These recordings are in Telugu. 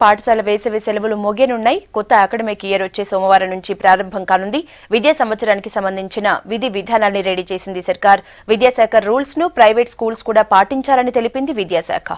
పాఠశాల వేసవి సెలవులు ముగియనున్నాయి. కొత్త అకాడమిక్ ఇయర్ వచ్చే సోమవారం నుంచి ప్రారంభం కానుంది. విద్యా సంవత్సరానికి సంబంధించిన విధి విధానాన్ని రెడీ చేసింది సర్కార్. విద్యాశాఖ రూల్స్ ను ప్రైవేట్ స్కూల్స్ కూడా పాటించాలని తెలిపింది విద్యాశాఖ.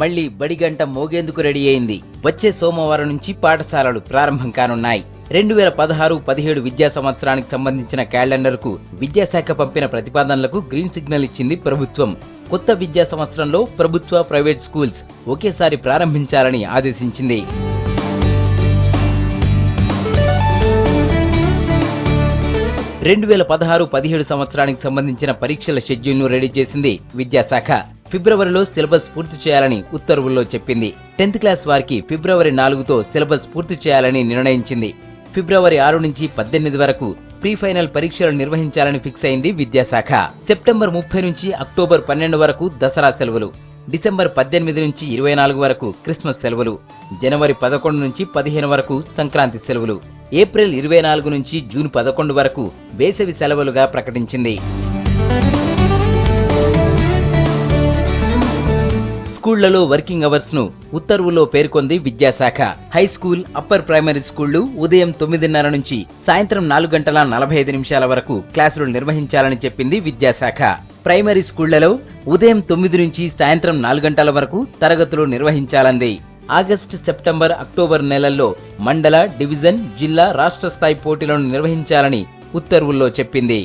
మళ్లీ బడిగంట మోగేందుకు రెడీ అయింది. వచ్చే సోమవారం నుంచి పాఠశాలలు ప్రారంభం కానున్నాయి. 2016-17 విద్యా సంవత్సరానికి సంబంధించిన క్యాలెండర్కు విద్యాశాఖ పంపిన ప్రతిపాదనలకు గ్రీన్ సిగ్నల్ ఇచ్చింది ప్రభుత్వం. కొత్త విద్యా సంవత్సరంలో ప్రభుత్వ, ప్రైవేట్ స్కూల్స్ ఒకేసారి ప్రారంభించాలని ఆదేశించింది. రెండు 2016-17 సంవత్సరానికి సంబంధించిన పరీక్షల షెడ్యూల్ను రెడీ చేసింది విద్యాశాఖ. ఫిబ్రవరిలో సిలబస్ పూర్తి చేయాలని ఉత్తర్వుల్లో చెప్పింది. 10th క్లాస్ వారికి ఫిబ్రవరి 4తో సిలబస్ పూర్తి చేయాలని నిర్ణయించింది. ఫిబ్రవరి 6 నుంచి 18 వరకు ప్రీ ఫైనల్ పరీక్షలు నిర్వహించాలని ఫిక్స్ అయింది విద్యాశాఖ. సెప్టెంబర్ 30 నుంచి అక్టోబర్ 12 వరకు దసరా సెలవులు, డిసెంబర్ 18 నుంచి 24 వరకు క్రిస్మస్ సెలవులు, జనవరి 11 నుంచి 15 వరకు సంక్రాంతి సెలవులు, ఏప్రిల్ 24 నుంచి జూన్ 11 వరకు వేసవి సెలవులుగా ప్రకటించింది. స్కూళ్లలో వర్కింగ్ అవర్స్ ను ఉత్తర్వుల్లో పేర్కొంది విద్యాశాఖ. హై స్కూల్, అప్పర్ ప్రైమరీ స్కూళ్లు ఉదయం 9:30 నుంచి సాయంత్రం 4:45 వరకు క్లాసులు నిర్వహించాలని చెప్పింది విద్యాశాఖ. ప్రైమరీ స్కూళ్లలో ఉదయం 9 నుంచి సాయంత్రం 4 గంటల వరకు తరగతులు నిర్వహించాలంది. ఆగస్టు, సెప్టెంబర్, అక్టోబర్ నెలల్లో మండల, డివిజన్, జిల్లా, రాష్ట్ర స్థాయి పోటీలను నిర్వహించాలని ఉత్తర్వుల్లో చెప్పింది.